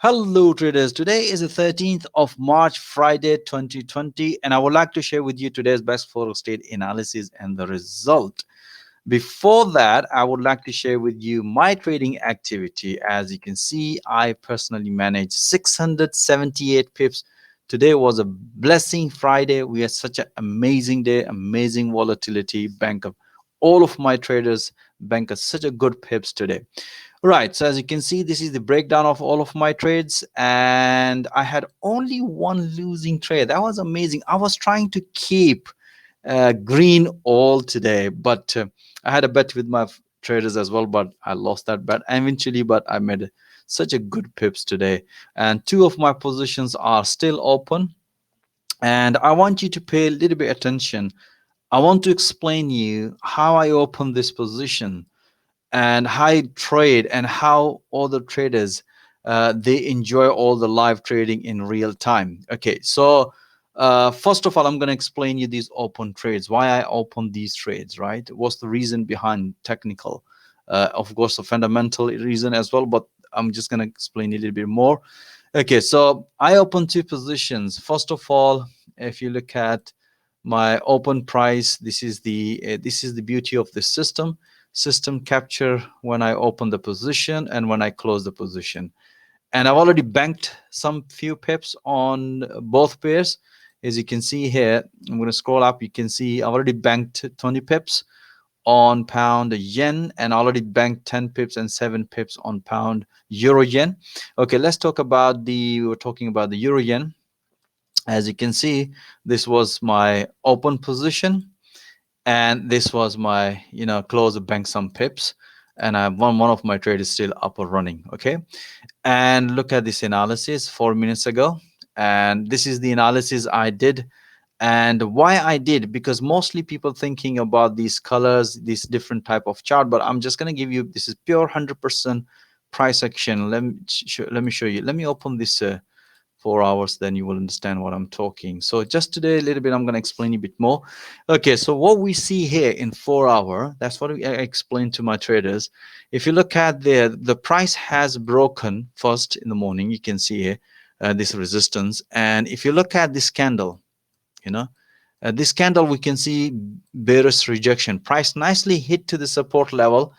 Hello traders, today is the 13th of March, Friday 2020, and I would like to share with you today's best Forex Trade analysis and the result. Before that, I would like to share with you my trading activity. As you can see, I personally managed 678 pips. Today was a blessing Friday. We had such an amazing day, amazing volatility. Bank of all of my traders bank at such a good pips today. Right, so as you can see, this is the breakdown of all of my trades, and I had only one losing trade. That was amazing. I was trying to keep green all today, but I had a bet with my traders as well, but I lost that bet eventually. But I made such a good pips today, and two of my positions are still open. And I want you to pay a little bit attention. I want to explain you how I open this position and how I trade and how other traders they enjoy all the live trading in real time. Okay, so first of all, I'm going to explain you these open trades, why I open these trades, right? What's the reason behind technical? Of course, the fundamental reason as well, but I'm just going to explain a little bit more. Okay, so I open two positions. First of all, if you look at my open price, this is the beauty of the system capture when I open the position and when I close the position. And I've already banked some few pips on both pairs. As you can see here, I'm going to scroll up. You can see I've already banked 20 pips on pound yen and already banked 10 pips and 7 pips on pound euro yen. Okay, let's talk about we were talking about the euro yen. As you can see, this was my open position and this was my close bank some pips, and I one of my trade is still up and running. Okay, and look at this analysis 4 minutes ago, and this is the analysis I did. And why I did, because mostly people thinking about these colors, this different type of chart, but I'm just going to give you, this is pure 100% price action. Let me show you. Let me open this 4 hours, then you will understand what I'm talking. So just today a little bit I'm going to explain a bit more. Okay, so what we see here in 4 hour, that's what I explained to my traders. If you look at there, the price has broken first in the morning. You can see here this resistance, and if you look at this candle, you know this candle, we can see bearish rejection. Price nicely hit to the support level,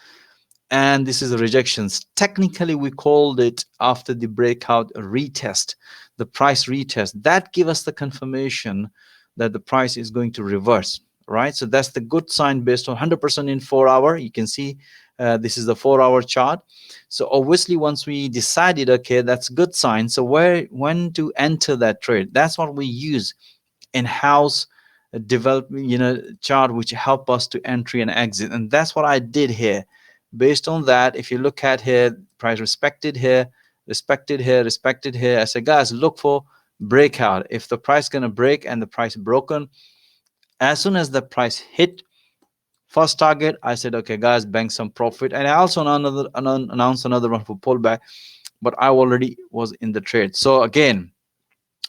and this is the rejections. Technically we called it after the breakout a retest, the price retest that give us the confirmation that the price is going to reverse, right? So that's the good sign based on 100% in 4 hour. You can see this is the 4 hour chart. So obviously once we decided, okay, that's good sign, so when to enter that trade, that's what we use in-house development chart, which help us to entry and exit. And that's what I did here. Based on that, if you look at here, price respected here, respected here, respected here, I said, guys, look for breakout. If the price gonna break and the price broken, as soon as the price hit first target, I said, okay guys, bank some profit. And I also announced another one for pullback, but I already was in the trade. So again,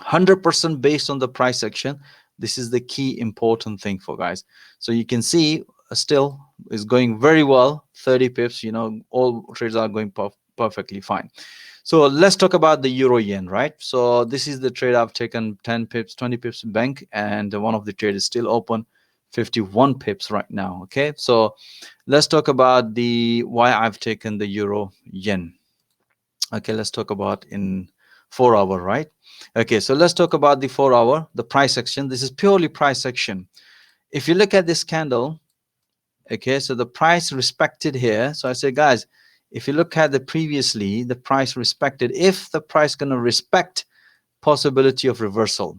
100% based on the price action. This is the key important thing for guys. So you can see still is going very well, 30 pips, all trades are going perfectly fine. So let's talk about the euro yen, right? So this is the trade I've taken 10 pips, 20 pips bank, and one of the trade is still open, 51 pips right now. Okay, so let's talk about the why I've taken the euro yen. Okay, let's talk about in 4 hour, right? Okay, so let's talk about the 4 hour, the price action. This is purely price action. If you look at this candle, okay, so the price respected here. So I say, guys, if you look at the previously, the price respected, if the price gonna respect, possibility of reversal.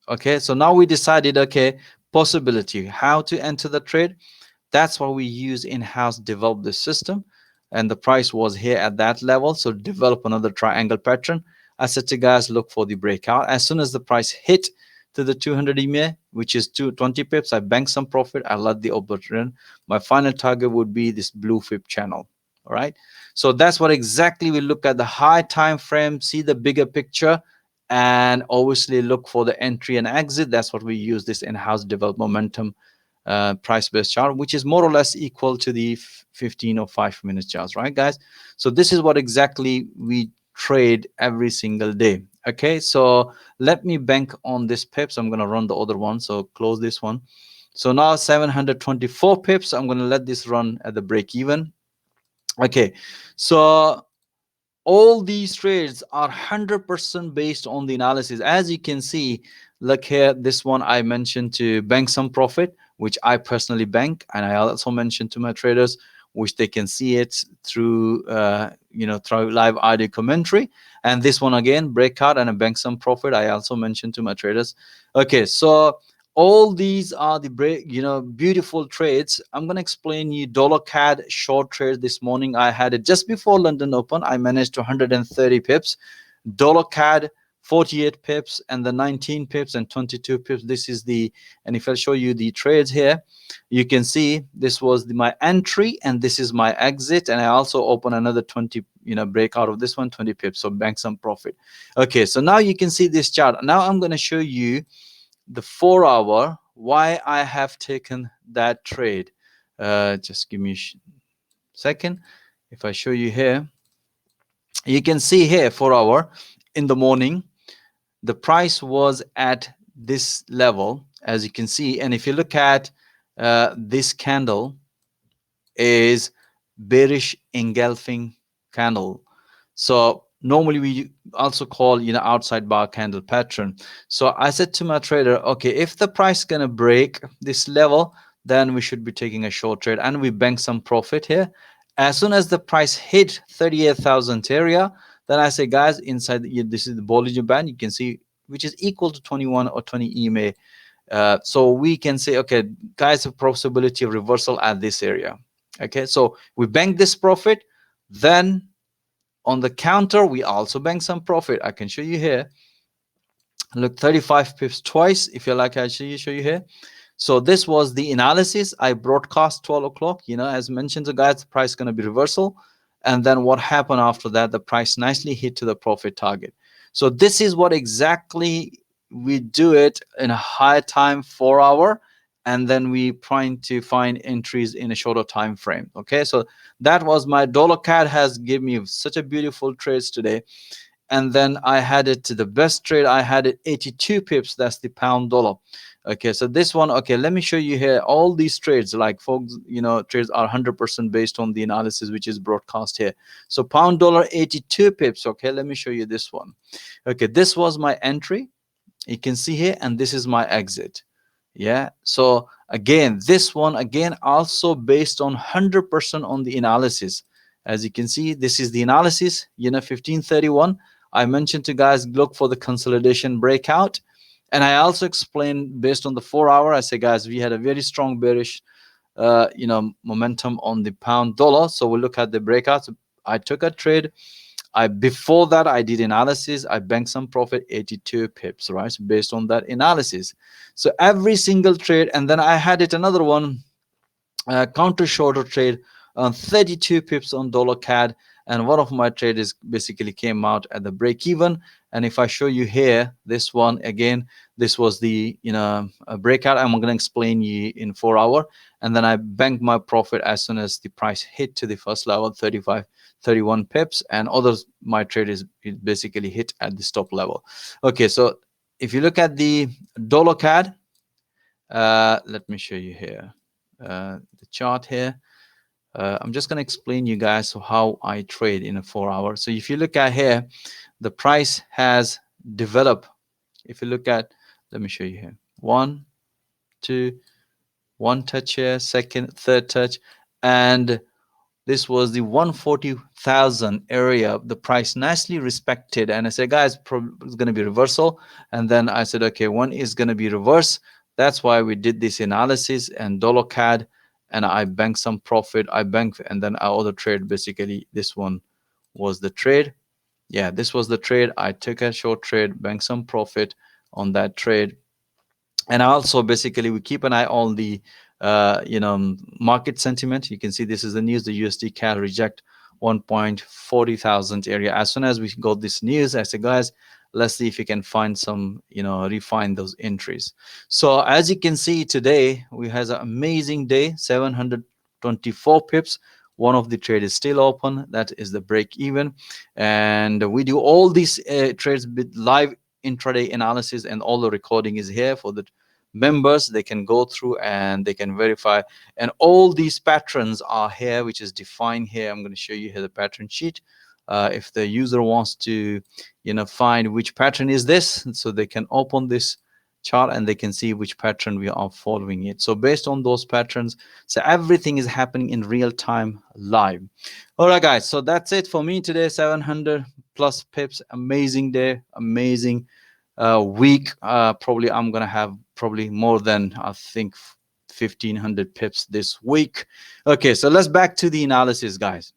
Okay, so now we decided, okay, possibility, how to enter the trade. That's what we use in-house, develop the system, and the price was here at that level, so develop another triangle pattern. I said to guys, look for the breakout. As soon as the price hit to the 200 EMA, which is 220 pips, I bank some profit, I let the open. My final target would be this blue fib channel. All right, so that's what exactly we look at, the high time frame, see the bigger picture, and obviously look for the entry and exit. That's what we use, this in-house develop momentum price-based chart, which is more or less equal to the 15 or 5 minute charts, right guys? So this is what exactly we trade every single day. Okay, so let me bank on this pips. I'm going to run the other one, so close this one. So now 724 pips. I'm going to let this run at the break even. Okay, so all these trades are 100% based on the analysis. As you can see, look here, this one I mentioned to bank some profit, which I personally bank, and I also mentioned to my traders, which they can see it through through live audio commentary. And this one again, breakout and a bank some profit, I also mentioned to my traders. Okay, so all these are the beautiful trades. I'm going to explain you dollar cad short trade. This morning I had it just before London Open. I managed to 130 pips. Dollar cad 48 pips, and the 19 pips and 22 pips. This is the, and if I show you the trades here, you can see this was my entry and this is my exit, and I also open another 20, break out of this one, 20 pips, so bank some profit. Okay, so now you can see this chart. Now I'm going to show you the 4 hour, why I have taken that trade. Just give me a second. If I show you here, you can see here 4 hour in the morning, the price was at this level, as you can see. And if you look at this candle is bearish engulfing candle. So normally we also call outside bar candle pattern. So I said to my trader, okay, if the price gonna break this level, then we should be taking a short trade, and we bank some profit here. As soon as the price hit 38,000 area, then I say, guys, inside this is the Bollinger Band, you can see, which is equal to 21 or 20 EMA. So we can say, okay, guys, a possibility of reversal at this area. Okay, so we bank this profit. Then on the counter, we also bank some profit. I can show you here. Look, 35 pips twice. If you like, I show you here. So this was the analysis. I broadcast 12 o'clock. As mentioned, the guys, the price going to be reversal. And then what happened after that? The price nicely hit to the profit target. So this is what exactly we do it in a high time, 4 hour, and then we trying to find entries in a shorter time frame. Okay, so that was my dollar cad has given me such a beautiful trades today. And then I had it to the best trade. I had it 82 pips. That's the pound dollar. Okay, so this one, okay, let me show you here. All these trades, like folks, trades are 100% based on the analysis which is broadcast here. So pound dollar 82 pips. Okay, let me show you this one. Okay, this was my entry, you can see here, and this is my exit. Yeah, so again, this one again also based on 100% on the analysis. As you can see, this is the analysis, 1531. I mentioned to guys, look for the consolidation breakout. And I also explained based on the 4 hour, I say, guys, we had a very strong bearish momentum on the pound dollar. So we'll look at the breakouts. I took a trade. Before that, I did analysis. I banked some profit, 82 pips, right? So based on that analysis. So every single trade, and then I had it another one, counter shorter trade on 32 pips on dollar cad, and one of my traders basically came out at the break even. And if I show you here, this one again, this was the a breakout. I'm going to explain you in 4 hour, and then I banked my profit as soon as the price hit to the first level, 35 31 pips, and others my trade is basically hit at the stop level. Okay, so if you look at the dollar cad, let me show you here the chart here. I'm just going to explain you guys how I trade in a 4 hour. So if you look at here, the price has developed. If you look at, let me show you here, one, two, one touch here, second, third touch, and this was the 140,000 area. The price nicely respected, and I said, guys, it's going to be reversal. And then I said, okay, one is going to be reverse. That's why we did this analysis and dollar cad, and I banked some profit. I banked, and then our other trade, basically this one was the trade. Yeah, this was the trade. I took a short trade, banked some profit on that trade. And also basically we keep an eye on the market sentiment. You can see this is the news, the USD CAD reject 1.40 thousand area. As soon as we got this news, I said, guys, let's see if we can find some, refine those entries. So as you can see today, we has an amazing day, 724 pips. one of the trade is still open, that is the break even. And we do all these trades with live intraday analysis, and all the recording is here for the members. They can go through and they can verify, and all these patterns are here, which is defined here. I'm going to show you here the pattern sheet. If the user wants to find which pattern is this, so they can open this chart and they can see which pattern we are following it. So based on those patterns, so everything is happening in real time live. All right guys, so that's it for me today. 700 plus pips, amazing day, amazing week. Probably I'm gonna have probably more than, I think, 1500 pips this week. Okay, so let's back to the analysis, guys.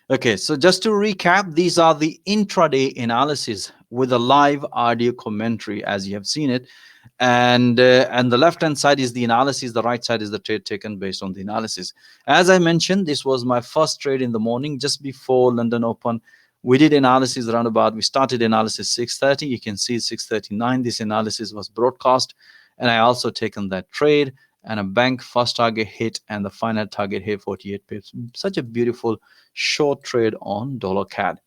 Okay, so just to recap, these are the intraday analysis with a live audio commentary as you have seen it. And the left hand side is the analysis, the right side is the trade taken based on the analysis. As I mentioned, this was my first trade in the morning just before London Open. We did analysis around about, we started analysis 6:30. You can see 6:39 this analysis was broadcast, and I also taken that trade, and a bank first target hit and the final target hit 48 pips. Such a beautiful short trade on dollar CAD.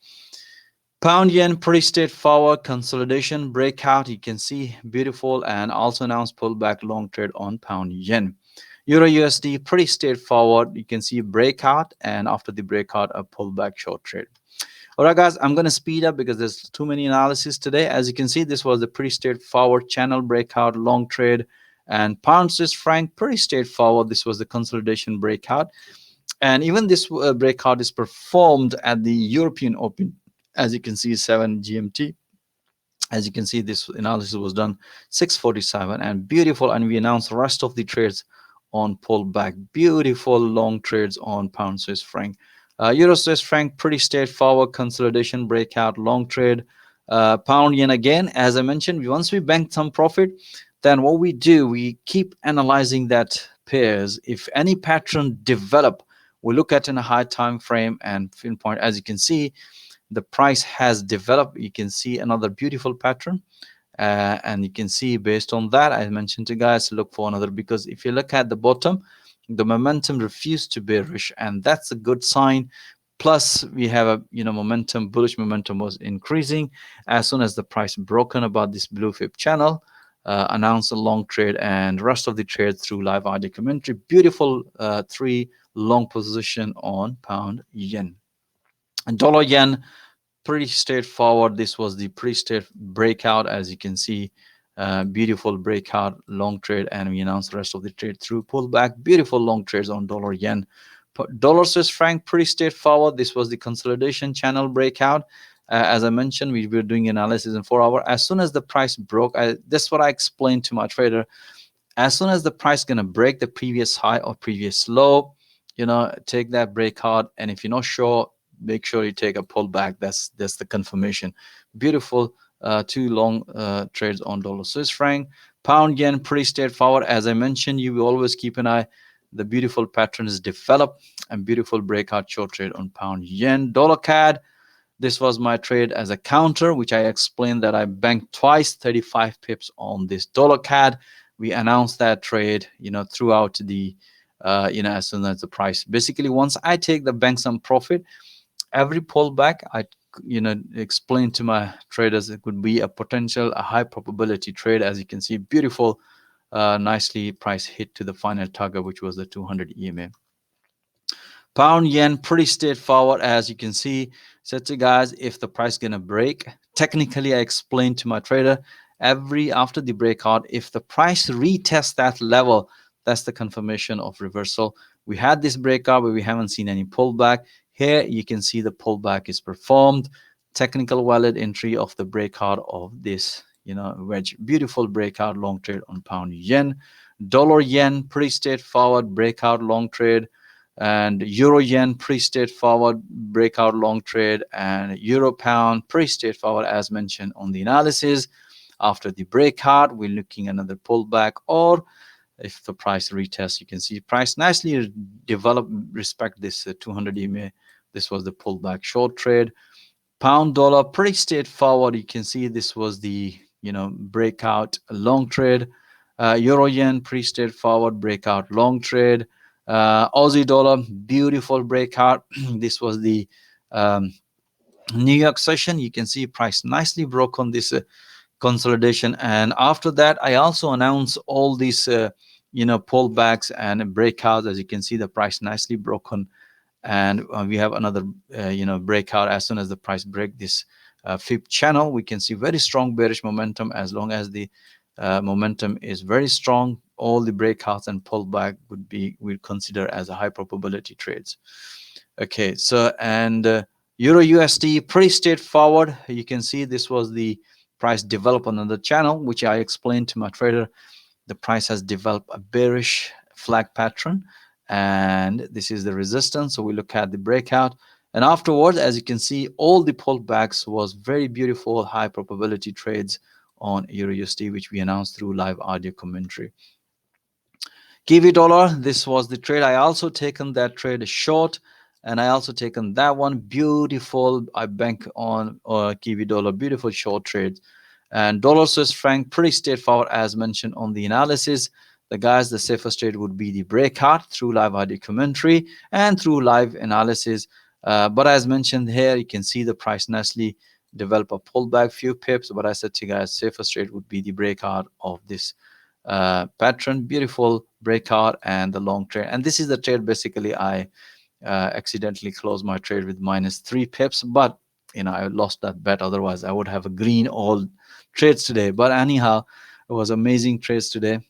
Pound yen, pretty straightforward consolidation breakout. You can see beautiful, and also announced pullback long trade on pound yen. Euro USD, pretty straightforward. You can see breakout, and after the breakout, a pullback short trade. All right, guys, I'm going to speed up because there's too many analysis today. As you can see, this was a pretty straightforward channel breakout long trade. And pound Swiss franc, pretty straightforward. This was the consolidation breakout. And even this breakout is performed at the European Open. As you can see, 7 GMT. As you can see, this analysis was done 6:47, and beautiful. And we announced the rest of the trades on pullback. Beautiful long trades on pound Swiss franc. Euro Swiss franc, pretty straightforward consolidation breakout long trade. Pound yen again, as I mentioned, once we bank some profit, then what we do, we keep analyzing that pairs. If any pattern develop, we look at in a high time frame and pinpoint. As you can see, the price has developed. You can see another beautiful pattern, and you can see based on that, I mentioned to guys, look for another, because if you look at the bottom, the momentum refused to bearish, and that's a good sign. Plus we have a momentum, bullish momentum was increasing. As soon as the price broken about this blue fib channel, announced a long trade, and rest of the trade through live audio commentary. Beautiful 3 long position on pound yen. And dollar yen, pretty straightforward. This was the pre-state breakout. As you can see, beautiful breakout long trade, and we announced the rest of the trade through pullback. Beautiful long trades on dollar yen. Dollar Swiss franc, pretty straightforward. This was the consolidation channel breakout. As I mentioned, we were doing analysis in 4 hour. As soon as the price broke, that's what I explained to my trader. As soon as the price gonna break the previous high or previous low, take that breakout. And if you're not sure, make sure you take a pullback. That's the confirmation. Beautiful 2 long trades on dollar Swiss franc. Pound yen, pretty straightforward. As I mentioned, you will always keep an eye. The beautiful patterns develop, and beautiful breakout short trade on pound yen. Dollar CAD, this was my trade as a counter, which I explained that I banked twice 35 pips on this dollar CAD. We announced that trade throughout the as soon as the price, basically once I take the bank some profit, every pullback I explain to my traders it could be a potential, a high probability trade. As you can see, beautiful nicely price hit to the final target, which was the 200 EMA. Pound yen, pretty straightforward. As you can see, said to guys, if the price gonna break, technically I explained to my trader, after the breakout, if the price retests that level, that's the confirmation of reversal. We had this breakout, but we haven't seen any pullback. Here you can see the pullback is performed. Technical valid entry of the breakout of this wedge. Beautiful breakout long trade on pound yen. Dollar yen, pretty straightforward breakout long trade. And euro yen, pretty straightforward breakout long trade. And euro pound, pretty straightforward as mentioned on the analysis. After the breakout, we're looking another pullback, or if the price retests, you can see price nicely develop, respect this 200 EMA. This was the pullback short trade. Pound dollar, pretty straightforward. You can see this was the breakout long trade. Euro yen, pretty straightforward breakout long trade. Aussie dollar, beautiful breakout. This was the um, New York session. You can see price nicely broke on this consolidation, and after that I also announced all these pullbacks and breakouts. As you can see, the price nicely broken, and we have another breakout as soon as the price break this fifth channel. We can see very strong bearish momentum. As long as the momentum is very strong, all the breakouts and pullback would be, we consider as a high probability trades. Okay, so and Euro USD, pretty straightforward. You can see this was the price development on the channel, which I explained to my trader. The price has developed a bearish flag pattern, and this is the resistance. So we look at the breakout, and afterwards, as you can see, all the pullbacks was very beautiful high probability trades on Euro USD, which we announced through live audio commentary. Kiwi dollar, this was the trade. I also taken that trade short, and I also taken that one. Beautiful. I bank on Kiwi dollar, beautiful short trade. And dollar Swiss franc, pretty straightforward as mentioned on the analysis. The guys, the safest trade would be the breakout through live audio commentary and through live analysis. But as mentioned here, you can see the price nicely develop a pullback, few pips. But I said to you guys, safest trade would be the breakout of this pattern. Beautiful breakout and the long trade. And this is the trade basically I accidentally closed my trade with -3 pips, but I lost that bet. Otherwise I would have a green all trades today. But anyhow, it was amazing trades today.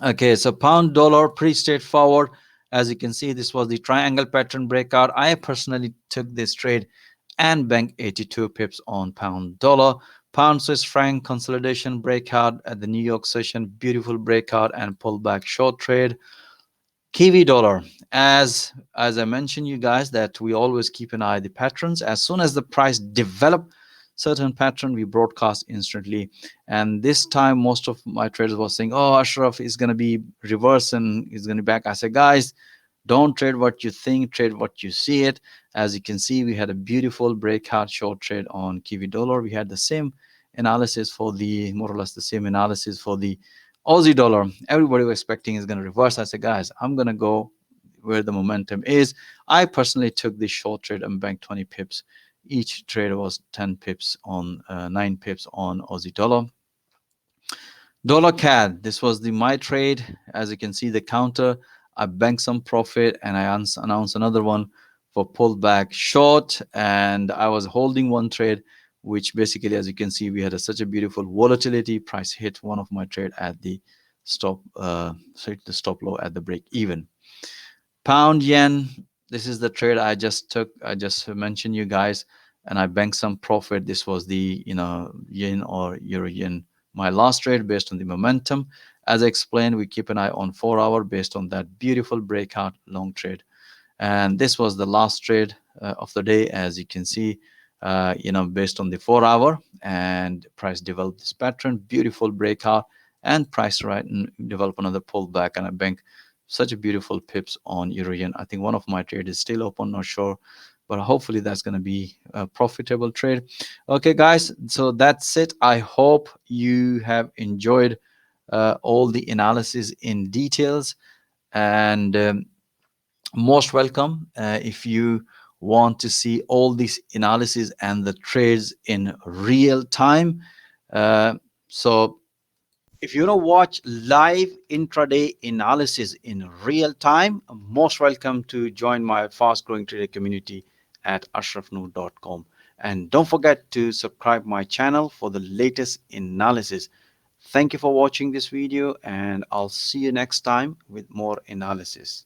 Okay, so pound dollar, pretty straightforward. As you can see, this was the triangle pattern breakout. I personally took this trade and banked 82 pips on pound dollar. Pound Swiss franc consolidation breakout at the New York session, beautiful breakout and pullback short trade. Kiwi dollar, as I mentioned you guys, that we always keep an eye the patterns. As soon as the price develop certain pattern, we broadcast instantly. And this time most of my traders was saying, oh, Ashraf is going to be reverse and is going to be back. I said, guys, don't trade what you think, trade what you see it. As you can see, we had a beautiful breakout short trade on Kiwi dollar. We had the same analysis for the, more or less the same analysis for the Aussie dollar. Everybody was expecting is going to reverse. I said, guys, I'm going to go where the momentum is. I personally took this short trade and banked 20 pips. Each trade was 10 pips on 9 pips on Aussie dollar. Dollar CAD, this was the my trade. As you can see, the counter, I banked some profit and I announced another one for pullback short, and I was holding one trade, which basically, as you can see, we had such a beautiful volatility. Price hit one of my trade at the stop, the stop low at the break even. Pound yen, this is the trade I just took. I just mentioned you guys, and I banked some profit. This was the yen or euro yen, my last trade based on the momentum. As I explained, we keep an eye on 4 hour based on that beautiful breakout long trade. And this was the last trade of the day. As you can see, based on the 4 hour, and price developed this pattern, beautiful breakout, and price right and develop another pullback, and I bank such a beautiful pips on euro yen. I think one of my trade is still open, not sure, but hopefully that's going to be a profitable trade. Okay guys, so that's it. I hope you have enjoyed all the analysis in details, and most welcome. If you want to see all these analysis and the trades in real time, uh, so if you want to watch live intraday analysis in real time, most welcome to join my fast growing trader community at ashrafnoor.com. And don't forget to subscribe my channel for the latest analysis. Thank you for watching this video, and I'll see you next time with more analysis.